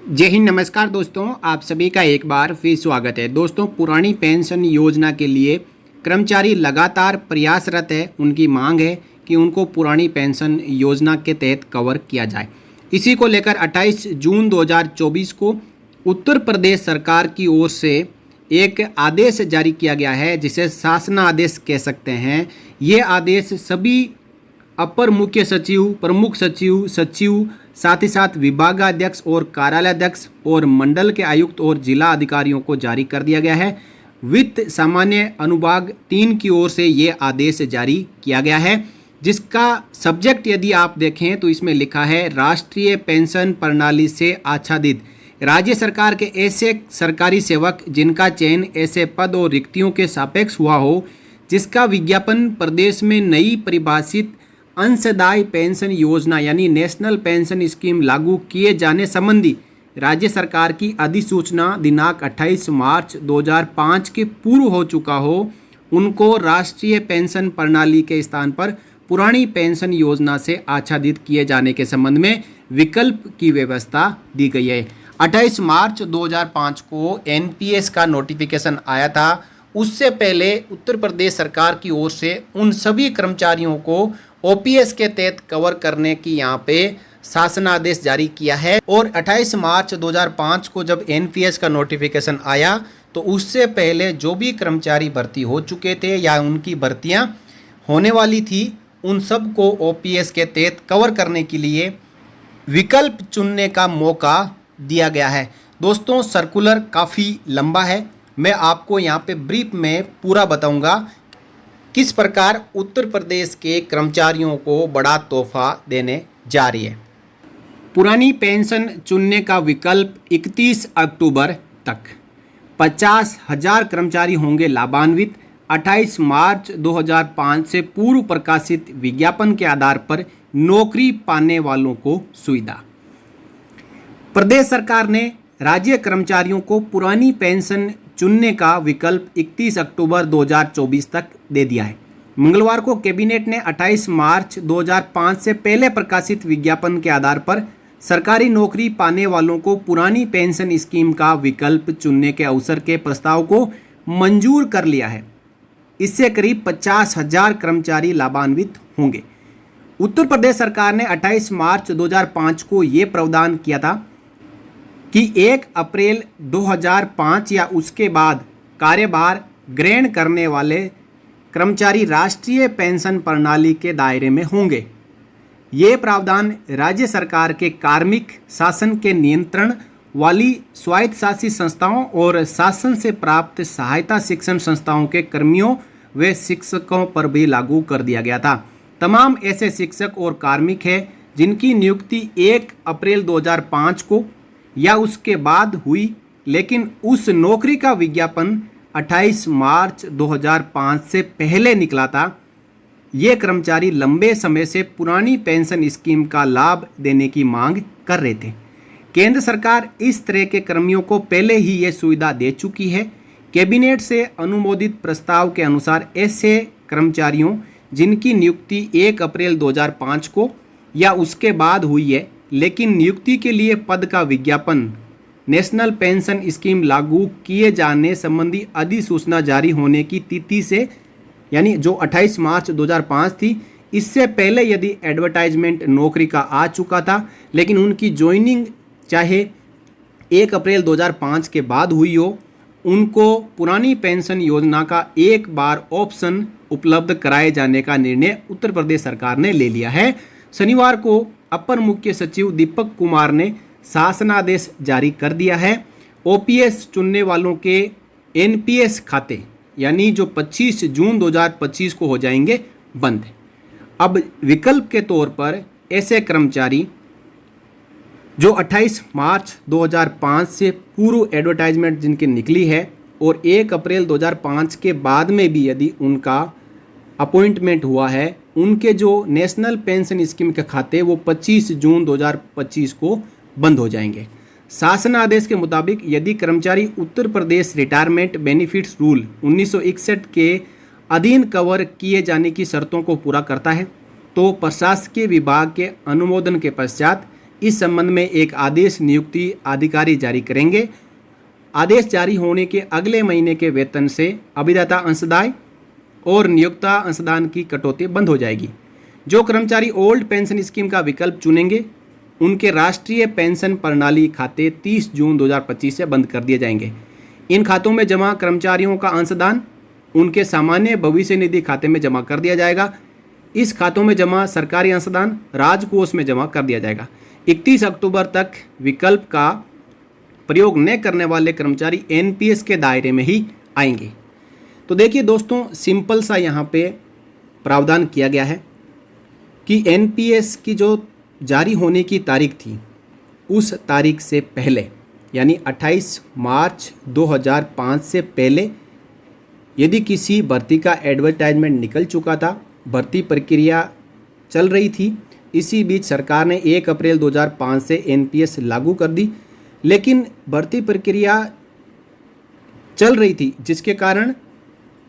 जय हिंद, नमस्कार दोस्तों। आप सभी का एक बार फिर स्वागत है। दोस्तों, पुरानी पेंशन योजना के लिए कर्मचारी लगातार प्रयासरत है। उनकी मांग है कि उनको पुरानी पेंशन योजना के तहत कवर किया जाए। इसी को लेकर 28 जून 2024 को उत्तर प्रदेश सरकार की ओर से एक आदेश जारी किया गया है, जिसे शासनादेश कह सकते हैं। ये आदेश सभी अपर मुख्य सचिव, प्रमुख सचिव, साथ ही साथ विभागाध्यक्ष और कार्यालयाध्यक्ष और मंडल के आयुक्त और जिला अधिकारियों को जारी कर दिया गया है। वित्त सामान्य अनुभाग 3 की ओर से ये आदेश जारी किया गया है, जिसका सब्जेक्ट यदि आप देखें तो इसमें लिखा है राष्ट्रीय पेंशन प्रणाली से आच्छादित राज्य सरकार के ऐसे सरकारी सेवक जिनका चयन ऐसे पद और रिक्तियों के सापेक्ष हुआ हो, जिसका विज्ञापन प्रदेश में नई परिभाषित अंशदायी पेंशन योजना यानी नेशनल पेंशन स्कीम लागू किए जाने संबंधी राज्य सरकार की अधिसूचना दिनांक 28 मार्च 2005 के पूर्व हो चुका हो, उनको राष्ट्रीय पेंशन प्रणाली के स्थान पर पुरानी पेंशन योजना से आच्छादित किए जाने के संबंध में विकल्प की व्यवस्था दी गई है। 28 मार्च 2005 को एनपीएस का नोटिफिकेशन आया था। उससे पहले उत्तर प्रदेश सरकार की ओर से उन सभी कर्मचारियों को ओपीएस के तहत कवर करने की यहाँ पे शासनादेश जारी किया है। और 28 मार्च 2005 को जब एनपीएस का नोटिफिकेशन आया तो उससे पहले जो भी कर्मचारी भर्ती हो चुके थे या उनकी भर्तियां होने वाली थी, उन सब को ओपीएस के तहत कवर करने के लिए विकल्प चुनने का मौका दिया गया है। दोस्तों, सर्कुलर काफ़ी लंबा है। मैं आपको यहाँ पे ब्रीफ में पूरा बताऊंगा किस प्रकार उत्तर प्रदेश के कर्मचारियों को बड़ा तोहफा देने जा रही है। पुरानी पेंशन चुनने का विकल्प 31 अक्टूबर तक 50,000 कर्मचारी होंगे लाभान्वित। 28 मार्च 2005 से पूर्व प्रकाशित विज्ञापन के आधार पर नौकरी पाने वालों को सुविधा। प्रदेश सरकार ने राज्य कर्मचारियों को पुरानी पेंशन चुनने का विकल्प 31 अक्टूबर 2024 तक दे दिया है। मंगलवार को कैबिनेट ने 28 मार्च 2005 से पहले प्रकाशित विज्ञापन के आधार पर सरकारी नौकरी पाने वालों को पुरानी पेंशन स्कीम का विकल्प चुनने के अवसर के प्रस्ताव को मंजूर कर लिया है। इससे करीब 50,000 कर्मचारी लाभान्वित होंगे। उत्तर प्रदेश सरकार ने 28 मार्च 2005 को ये प्रावधान किया था कि 1 अप्रैल 2005 या उसके बाद कार्यभार ग्रहण करने वाले कर्मचारी राष्ट्रीय पेंशन प्रणाली के दायरे में होंगे। ये प्रावधान राज्य सरकार के कार्मिक शासन के नियंत्रण वाली स्वायत्तशासी संस्थाओं और शासन से प्राप्त सहायता शिक्षण संस्थाओं के कर्मियों व शिक्षकों पर भी लागू कर दिया गया था। तमाम ऐसे शिक्षक और कार्मिक हैं जिनकी नियुक्ति 1 अप्रैल 2005 को या उसके बाद हुई, लेकिन उस नौकरी का विज्ञापन 28 मार्च 2005 से पहले निकला था। ये कर्मचारी लंबे समय से पुरानी पेंशन स्कीम का लाभ देने की मांग कर रहे थे। केंद्र सरकार इस तरह के कर्मियों को पहले ही ये सुविधा दे चुकी है। कैबिनेट से अनुमोदित प्रस्ताव के अनुसार ऐसे कर्मचारियों जिनकी नियुक्ति 1 अप्रैल 2005 को या उसके बाद हुई है, लेकिन नियुक्ति के लिए पद का विज्ञापन नेशनल पेंशन स्कीम लागू किए जाने संबंधी अधिसूचना जारी होने की तिथि से, यानी जो 28 मार्च 2005 थी, इससे पहले यदि एडवर्टाइजमेंट नौकरी का आ चुका था, लेकिन उनकी ज्वाइनिंग चाहे 1 अप्रैल 2005 के बाद हुई हो, उनको पुरानी पेंशन योजना का एक बार ऑप्शन उपलब्ध कराए जाने का निर्णय उत्तर प्रदेश सरकार ने ले लिया है। शनिवार को अपर मुख्य सचिव दीपक कुमार ने शासनादेश जारी कर दिया है। ओपीएस चुनने वालों के एनपीएस खाते यानी जो 25 जून 2025 को हो जाएंगे बंद। अब विकल्प के तौर पर ऐसे कर्मचारी जो 28 मार्च 2005 से पूर्व एडवर्टाइजमेंट जिनकी निकली है और 1 अप्रैल 2005 के बाद में भी यदि उनका अपॉइंटमेंट हुआ है, उनके जो नेशनल पेंशन स्कीम के खाते वो 25 जून 2025 को बंद हो जाएंगे। शासन आदेश के मुताबिक यदि कर्मचारी Uttar Pradesh retirement benefits rule 1961 के अधीन कवर किए जाने की शर्तों को पूरा करता है तो प्रशासकीय विभाग के अनुमोदन के पश्चात इस संबंध में एक आदेश नियुक्ति अधिकारी जारी करेंगे। आदेश जारी होने के अगले महीने के वेतन से अभिदाता अंशदाय और नियोक्ता अंशदान की कटौती बंद हो जाएगी। जो कर्मचारी ओल्ड पेंशन स्कीम का विकल्प चुनेंगे उनके राष्ट्रीय पेंशन प्रणाली खाते 30 जून 2025 से बंद कर दिए जाएंगे। इन खातों में जमा कर्मचारियों का अंशदान उनके सामान्य भविष्य निधि खाते में जमा कर दिया जाएगा। इस खातों में जमा सरकारी अंशदान राजकोष में जमा कर दिया जाएगा। 31 अक्टूबर तक विकल्प का प्रयोग न करने वाले कर्मचारी एनपीएस के दायरे में ही आएंगे। तो देखिए दोस्तों, सिंपल सा यहाँ पे प्रावधान किया गया है कि एनपीएस की जो जारी होने की तारीख थी उस तारीख से पहले यानी 28 मार्च 2005 से पहले यदि किसी भर्ती का एडवर्टाइजमेंट निकल चुका था, भर्ती प्रक्रिया चल रही थी, इसी बीच सरकार ने 1 अप्रैल 2005 से एनपीएस लागू कर दी, लेकिन भर्ती प्रक्रिया चल रही थी जिसके कारण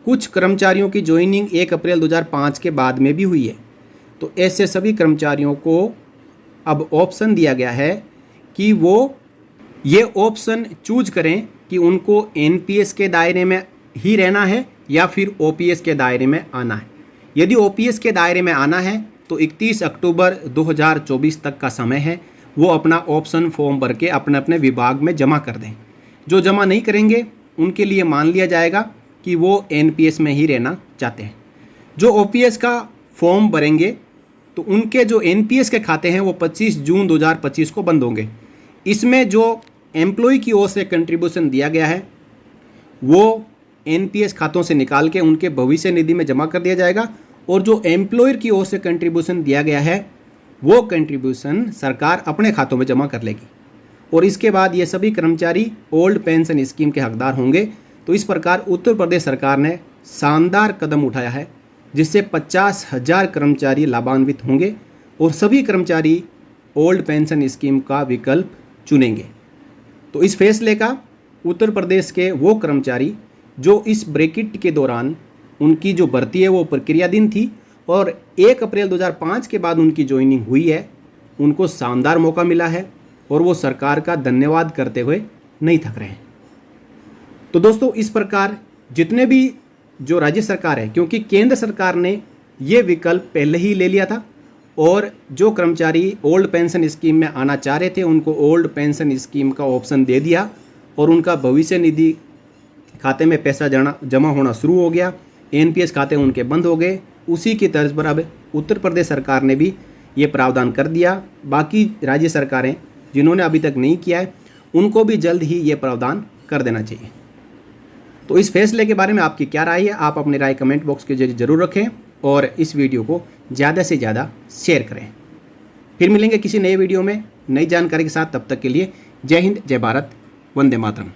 कुछ कर्मचारियों की ज्वाइनिंग 1 अप्रैल 2005 के बाद में भी हुई है। तो ऐसे सभी कर्मचारियों को अब ऑप्शन दिया गया है कि वो ये ऑप्शन चूज करें कि उनको एनपीएस के दायरे में ही रहना है या फिर ओपीएस के दायरे में आना है। यदि ओपीएस के दायरे में आना है तो 31 अक्टूबर 2024 तक का समय है, वो अपना ऑप्शन फॉर्म भर के अपने अपने विभाग में जमा कर दें। जो जमा नहीं करेंगे उनके लिए मान लिया जाएगा कि वो एनपीएस में ही रहना चाहते हैं। जो ओपीएस का फॉर्म भरेंगे तो उनके जो एनपीएस के खाते हैं वो 25 जून 2025 को बंद होंगे। इसमें जो एम्प्लॉय की ओर से कंट्रीब्यूशन दिया गया है वो एनपीएस खातों से निकाल के उनके भविष्य निधि में जमा कर दिया जाएगा, और जो एम्प्लॉयर की ओर से कंट्रीब्यूशन दिया गया है वो कंट्रीब्यूशन सरकार अपने खातों में जमा कर लेगी, और इसके बाद ये सभी कर्मचारी ओल्ड पेंशन स्कीम के हकदार होंगे। तो इस प्रकार उत्तर प्रदेश सरकार ने शानदार कदम उठाया है जिससे 50,000 कर्मचारी लाभान्वित होंगे और सभी कर्मचारी ओल्ड पेंशन स्कीम का विकल्प चुनेंगे। तो इस फैसले का उत्तर प्रदेश के वो कर्मचारी जो इस ब्रैकेट के दौरान उनकी जो भर्ती है वो प्रक्रियाधीन थी और 1 अप्रैल 2005 के बाद उनकी ज्वाइनिंग हुई है, उनको शानदार मौका मिला है और वो सरकार का धन्यवाद करते हुए नहीं थक रहे हैं। तो दोस्तों, इस प्रकार जितने भी जो राज्य सरकार है, क्योंकि केंद्र सरकार ने ये विकल्प पहले ही ले लिया था और जो कर्मचारी ओल्ड पेंशन स्कीम में आना चाह रहे थे उनको ओल्ड पेंशन स्कीम का ऑप्शन दे दिया और उनका भविष्य निधि खाते में पैसा जमा होना शुरू हो गया, एनपीएस खाते उनके बंद हो गए। उसी की तर्ज पर अब उत्तर प्रदेश सरकार ने भी ये प्रावधान कर दिया। बाकी राज्य सरकारें जिन्होंने अभी तक नहीं किया है उनको भी जल्द ही ये प्रावधान कर देना चाहिए। तो इस फैसले के बारे में आपकी क्या राय है, आप अपनी राय कमेंट बॉक्स के जरिए ज़रूर रखें और इस वीडियो को ज़्यादा से ज़्यादा शेयर करें। फिर मिलेंगे किसी नए वीडियो में नई जानकारी के साथ, तब तक के लिए जय हिंद, जय भारत, वंदे मातरम।